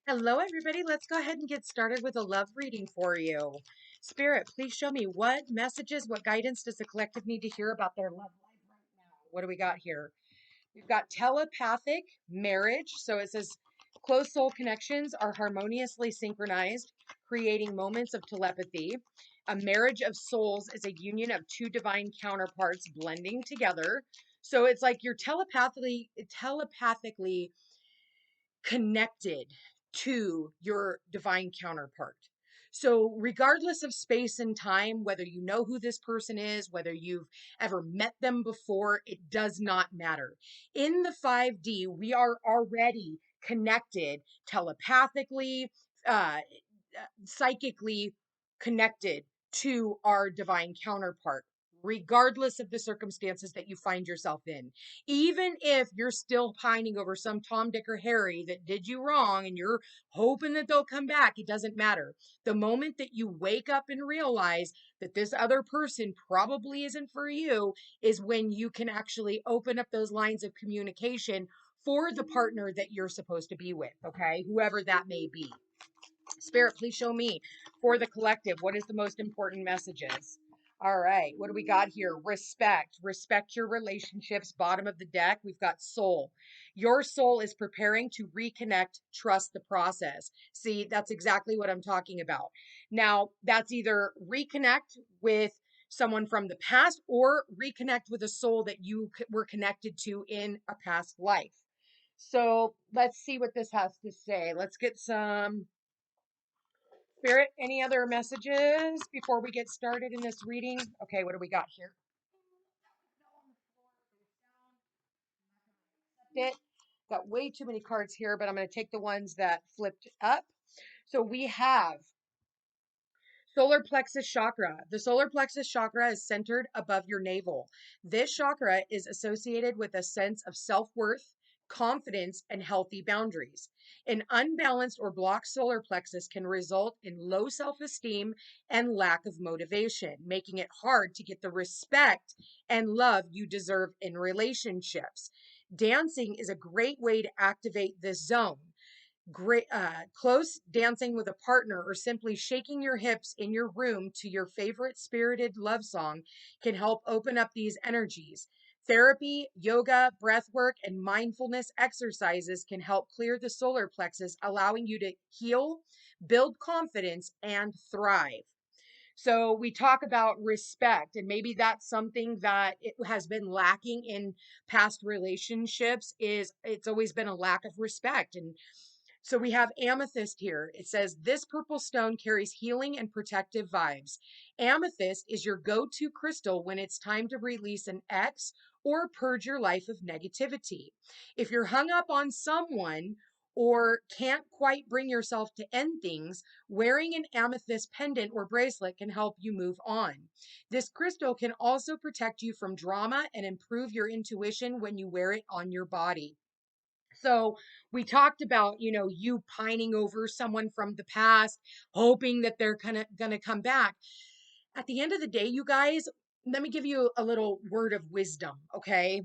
Hello, everybody. Let's go ahead and get started with a love reading for you. Spirit, please show me what messages, what guidance does the collective need to hear about their love life right now? What do we got here? We've got telepathic marriage. So it says close soul connections are harmoniously synchronized, creating moments of telepathy. A marriage of souls is a union of two divine counterparts blending together. So it's like you're telepathically connected to your divine counterpart. So, regardless of space and time, whether you know who this person is, whether you've ever met them before, it does not matter. In the 5D, we are already connected telepathically, psychically connected to our divine counterpart, regardless of the circumstances that you find yourself in. Even if you're still pining over some Tom, Dick, or Harry that did you wrong and you're hoping that they'll come back, it doesn't matter. The moment that you wake up and realize that this other person probably isn't for you is when you can actually open up those lines of communication for the partner that you're supposed to be with, okay? Whoever that may be. Spirit, please show me for the collective what is the most important messages. All right, what do we got here? Respect. Respect your relationships. Bottom of the deck, we've got soul. Your soul is preparing to reconnect, trust the process. See, that's exactly what I'm talking about. Now, that's either reconnect with someone from the past or reconnect with a soul that you were connected to in a past life. So let's see what this has to say. Let's get some Spirit, any other messages before we get started in this reading? Okay, what do we got here? It got way too many cards here, but I'm going to take the ones that flipped up. So we have solar plexus chakra. The solar plexus chakra is centered above your navel. This chakra is associated with a sense of self-worth, confidence, and healthy boundaries. An unbalanced or blocked solar plexus can result in low self-esteem and lack of motivation, making it hard to get the respect and love you deserve in relationships. Dancing is a great way to activate this zone. Great close dancing with a partner or simply shaking your hips in your room to your favorite spirited love song can help open up these energies. Therapy, yoga, breath work, and mindfulness exercises can help clear the solar plexus, allowing you to heal, build confidence, and thrive. So we talk about respect, and maybe that's something that it has been lacking in past relationships. Is it's always been a lack of respect. And so we have amethyst here. It says this purple stone carries healing and protective vibes. Amethyst is your go-to crystal when it's time to release an ex or purge your life of negativity. If you're hung up on someone or can't quite bring yourself to end things, wearing an amethyst pendant or bracelet can help you move on. This crystal can also protect you from drama and improve your intuition when you wear it on your body. So we talked about, you pining over someone from the past, hoping that they're gonna come back. At the end of the day, you guys, let me give you a little word of wisdom, okay?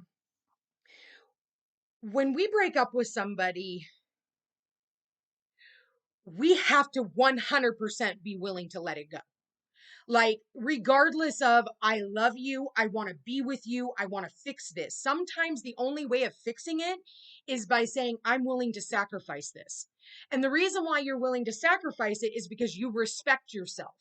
When we break up with somebody, we have to 100% be willing to let it go. Like, regardless of, I love you, I want to be with you, I want to fix this. Sometimes the only way of fixing it is by saying, I'm willing to sacrifice this. And the reason why you're willing to sacrifice it is because you respect yourself.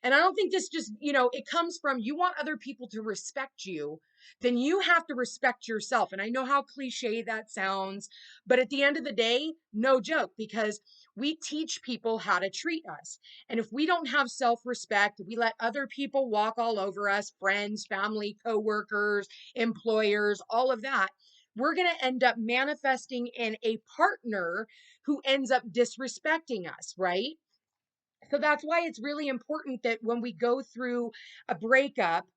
And I don't think this just, it comes from you want other people to respect you, then you have to respect yourself. And I know how cliche that sounds, but at the end of the day, no joke, because we teach people how to treat us. And if we don't have self-respect, we let other people walk all over us, friends, family, coworkers, employers, all of that, we're going to end up manifesting in a partner who ends up disrespecting us, right? So that's why it's really important that when we go through a breakup,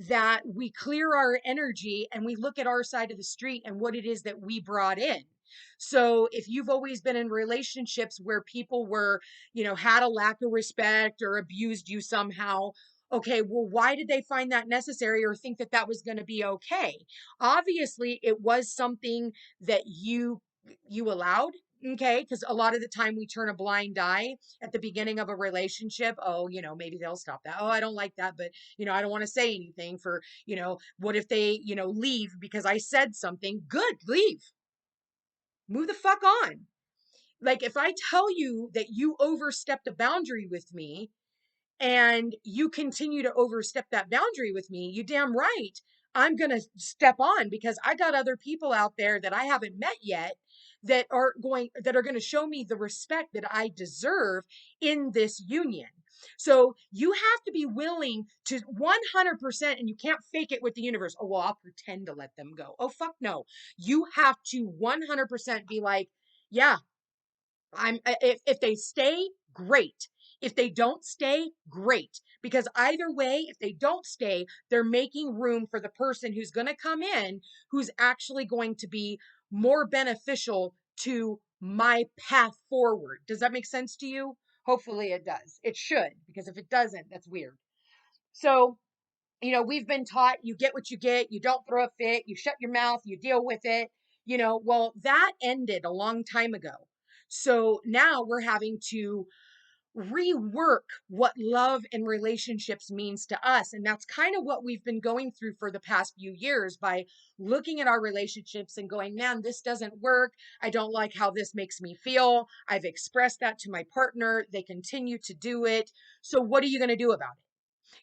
that we clear our energy and we look at our side of the street and what it is that we brought in. So if you've always been in relationships where people were, had a lack of respect or abused you somehow, okay, well, why did they find that necessary or think that that was going to be okay? Obviously, it was something that you allowed. Okay, because a lot of the time we turn a blind eye at the beginning of a relationship. Oh, maybe they'll stop that. Oh, I don't like that, but I don't want to say anything for, what if they, leave because I said something? Good, leave. Move the fuck on. Like if I tell you that you overstepped a boundary with me, and you continue to overstep that boundary with me, you damn right I'm going to step on, because I got other people out there that I haven't met yet that are going to show me the respect that I deserve in this union. So you have to be willing to 100%, and you can't fake it with the universe. Oh, well, I'll pretend to let them go. Oh, fuck no. You have to 100% be like, yeah, if they stay, great. If they don't stay, great. Because either way, if they don't stay, they're making room for the person who's going to come in, who's actually going to be more beneficial to my path forward. Does that make sense to you? Hopefully it does. It should, because if it doesn't, that's weird. So, we've been taught you get what you get, you don't throw a fit, you shut your mouth, you deal with it. Well, that ended a long time ago. So now we're having to rework what love and relationships means to us. And that's kind of what we've been going through for the past few years, by looking at our relationships and going, man, this doesn't work. I don't like how this makes me feel. I've expressed that to my partner. They continue to do it. So what are you going to do about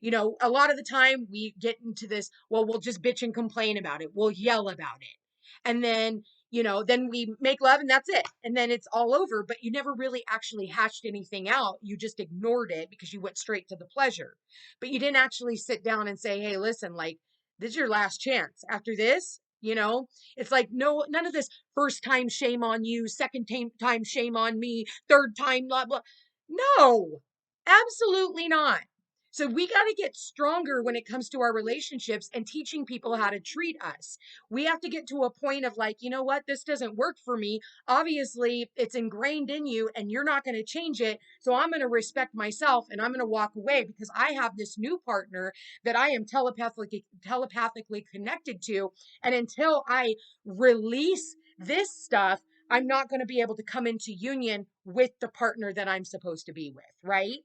it? A lot of the time we get into this, well, we'll just bitch and complain about it. We'll yell about it. And then, then we make love and that's it. And then it's all over, but you never really actually hashed anything out. You just ignored it because you went straight to the pleasure. But you didn't actually sit down and say, hey, listen, like, this is your last chance. After this, it's like, no, none of this first time shame on you, second time shame on me, third time, blah, blah. No, absolutely not. So we got to get stronger when it comes to our relationships and teaching people how to treat us. We have to get to a point of like, you know what, this doesn't work for me. Obviously, it's ingrained in you and you're not going to change it. So I'm going to respect myself and I'm going to walk away, because I have this new partner that I am telepathically connected to. And until I release this stuff, I'm not going to be able to come into union with the partner that I'm supposed to be with, right?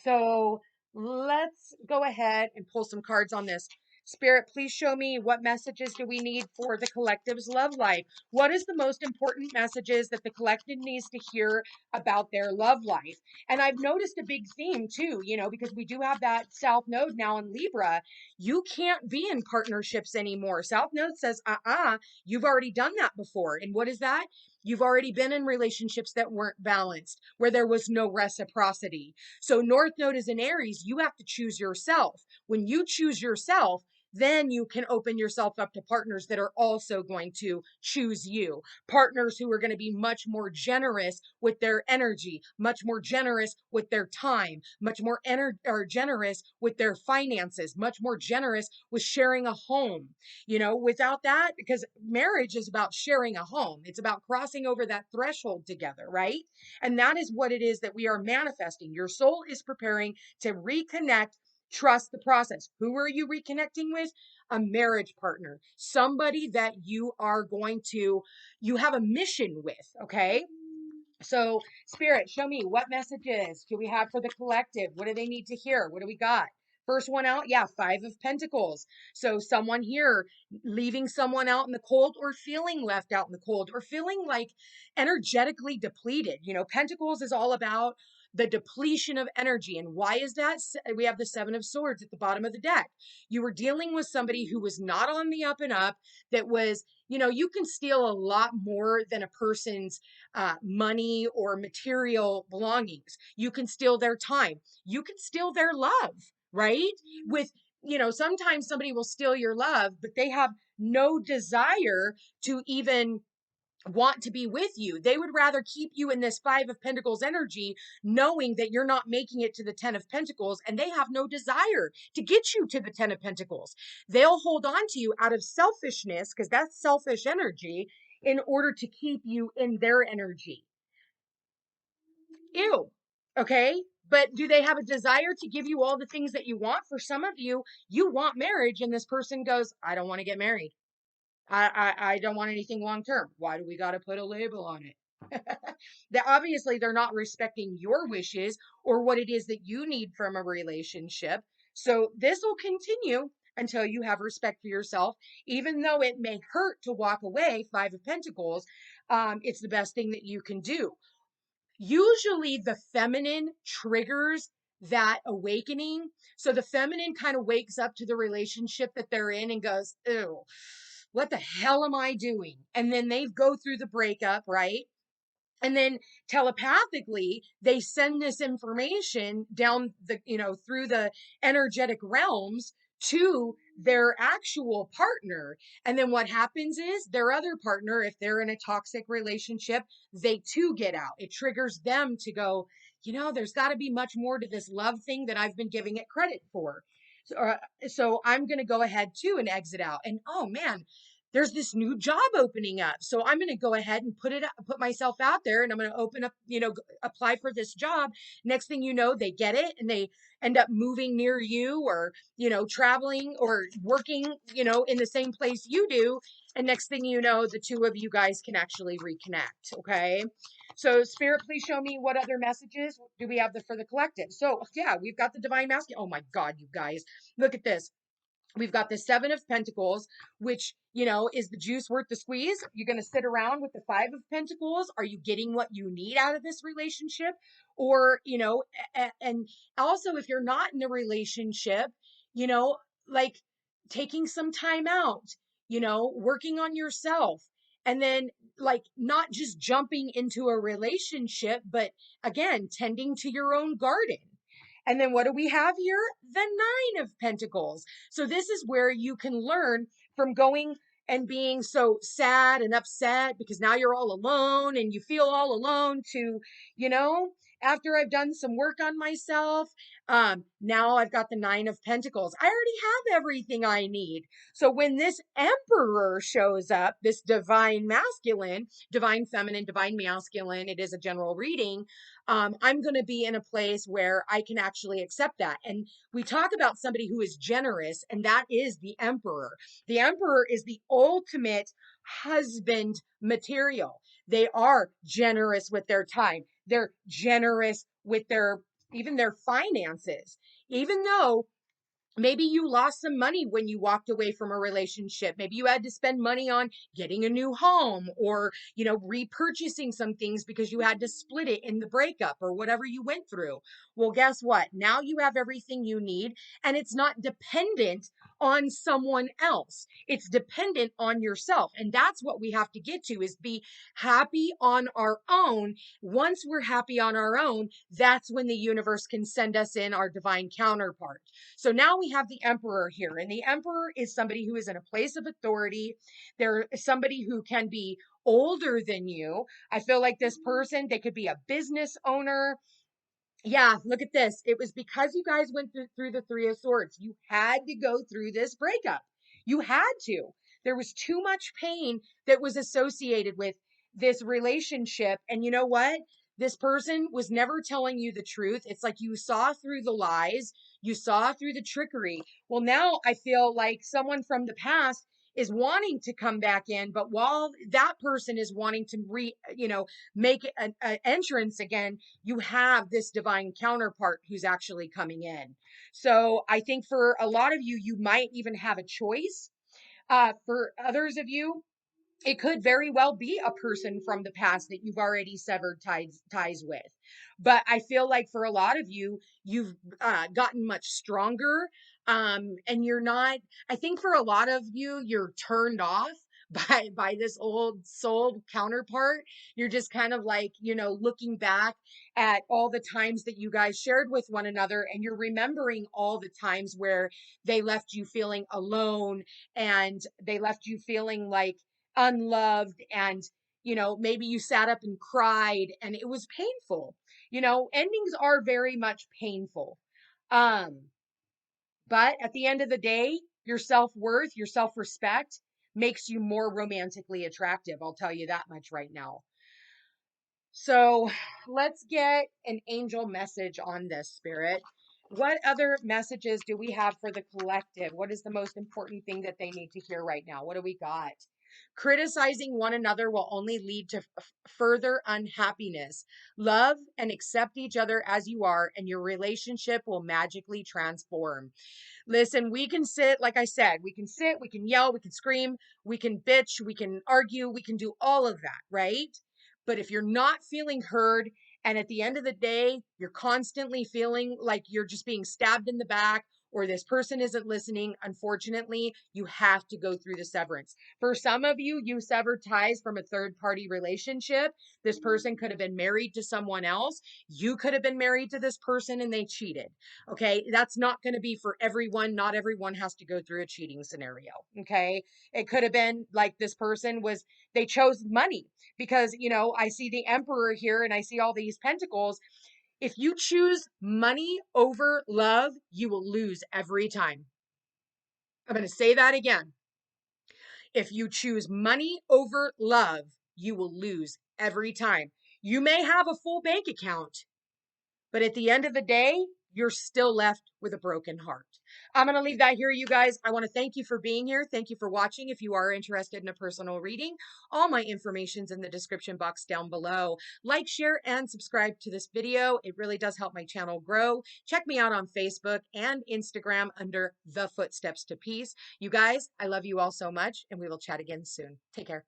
So let's go ahead and pull some cards on this. Spirit, please show me, what messages do we need for the collective's love life? What is the most important messages that the collective needs to hear about their love life? And I've noticed a big theme too, because we do have that South Node now in Libra. You can't be in partnerships anymore. South Node says, you've already done that before. And what is that? You've already been in relationships that weren't balanced, where there was no reciprocity. So North Node is in Aries. You have to choose yourself. When you choose yourself, then you can open yourself up to partners that are also going to choose you. Partners who are going to be much more generous with their energy, much more generous with their time, much more generous with their finances, much more generous with sharing a home. Without that, because marriage is about sharing a home, it's about crossing over that threshold together, right? And that is what it is that we are manifesting. Your soul is preparing to reconnect. Trust the process. Who are you reconnecting with? A marriage partner, somebody that you have a mission with. Okay. So, Spirit, show me, what messages do we have for the collective? What do they need to hear? What do we got? First one out, yeah, Five of Pentacles. So someone here leaving someone out in the cold, or feeling left out in the cold, or feeling like energetically depleted. Pentacles is all about the depletion of energy. And why is that? We have the Seven of Swords at the bottom of the deck. You were dealing with somebody who was not on the up and up, that was, you can steal a lot more than a person's money or material belongings. You can steal their time. You can steal their love, right? With, sometimes somebody will steal your love, but they have no desire to even want to be with you. They would rather keep you in this Five of Pentacles energy, knowing that you're not making it to the Ten of Pentacles, and they have no desire to get you to the Ten of Pentacles. They'll hold on to you out of selfishness, because that's selfish energy, in order to keep you in their energy. Ew. Okay. But do they have a desire to give you all the things that you want? For some of you, you want marriage, and this person goes, I don't want to get married. I don't want anything long term. Why do we got to put a label on it? That obviously they're not respecting your wishes or what it is that you need from a relationship. So this will continue until you have respect for yourself, even though it may hurt to walk away. Five of Pentacles, it's the best thing that you can do. Usually the feminine triggers that awakening. So the feminine kind of wakes up to the relationship that they're in and goes, ew, what the hell am I doing? And then they go through the breakup, right? And then telepathically they send this information down the, through the energetic realms to their actual partner. And then what happens is their other partner, if they're in a toxic relationship, they too get out. It triggers them to go, there's got to be much more to this love thing that I've been giving it credit for. So I'm going to go ahead too and exit out. And oh man, there's this new job opening up. So I'm going to go ahead and put myself out there, and I'm going to open up, apply for this job. Next thing you know, they get it and they end up moving near you, or, traveling or working, in the same place you do. And next thing you know, the two of you guys can actually reconnect. Okay. So Spirit, please show me what other messages do we have for the collective. So yeah, we've got the divine masculine. Oh my God, you guys, look at this. We've got the Seven of Pentacles, which, is the juice worth the squeeze? You're going to sit around with the Five of Pentacles. Are you getting what you need out of this relationship? Or, and also if you're not in a relationship, like taking some time out, working on yourself, and then like not just jumping into a relationship, but again, tending to your own garden. And then what do we have here? The Nine of Pentacles. So this is where you can learn from going and being so sad and upset because now you're all alone and you feel all alone to, after I've done some work on myself, now I've got the Nine of Pentacles. I already have everything I need. So when this Emperor shows up, this divine masculine, divine feminine, divine masculine, it is a general reading. I'm going to be in a place where I can actually accept that. And we talk about somebody who is generous, and that is the Emperor. The Emperor is the ultimate husband material. They are generous with their time. They're generous with even their finances. Even though maybe you lost some money when you walked away from a relationship. Maybe you had to spend money on getting a new home, or, repurchasing some things because you had to split it in the breakup or whatever you went through. Well, guess what? Now you have everything you need, and it's not dependent on someone else. It's dependent on yourself. And that's what we have to get to, is be happy on our own. Once we're happy on our own, that's when the universe can send us in our divine counterpart. So now we have the Emperor here, and the Emperor is somebody who is in a place of authority. They're somebody who can be older than you. I feel like this person, they could be a business owner. Yeah, look at this. It was because you guys went through the Three of Swords. You had to go through this breakup. You had to. There was too much pain that was associated with this relationship. And you know what? This person was never telling you the truth. It's like you saw through the lies, you saw through the trickery. Well, now I feel like someone from the past is wanting to come back in, but while that person is wanting to make an entrance again, you have this divine counterpart who's actually coming in. So I think for a lot of you, you might even have a choice. For others of you, it could very well be a person from the past that you've already severed ties with. But I feel like for a lot of you, you've gotten much stronger. And you're not, I think for a lot of you, you're turned off by this old soul counterpart. You're just kind of like, looking back at all the times that you guys shared with one another, and you're remembering all the times where they left you feeling alone, and they left you feeling like unloved, and maybe you sat up and cried and it was painful. Endings are very much painful, but at the end of the day, your self-worth, your self-respect makes you more romantically attractive. I'll tell you that much right now. So let's get an angel message on this, Spirit. What other messages do we have for the collective? What is the most important thing that they need to hear right now? What do we got? Criticizing one another will only lead to further unhappiness. Love and accept each other as you are, and your relationship will magically transform. Listen, we can sit, like I said, we can sit, we can yell, we can scream, we can bitch, we can argue, we can do all of that, right? But if you're not feeling heard, and at the end of the day, you're constantly feeling like you're just being stabbed in the back, or this person isn't listening, unfortunately, you have to go through the severance. For some of you, you severed ties from a third party relationship. This person could have been married to someone else. You could have been married to this person and they cheated. Okay. That's not going to be for everyone. Not everyone has to go through a cheating scenario. Okay. It could have been like this person was, they chose money because, you know, I see the emperor here and I see all these pentacles. If you choose money over love, you will lose every time. I'm going to say that again. If you choose money over love, you will lose every time. You may have a full bank account, but at the end of the day, you're still left with a broken heart. I'm going to leave that here, you guys. I want to thank you for being here. Thank you for watching. If you are interested in a personal reading, all my information's in the description box down below. Like, share, and subscribe to this video. It really does help my channel grow. Check me out on Facebook and Instagram under The Footsteps to Peace. You guys, I love you all so much, and we will chat again soon. Take care.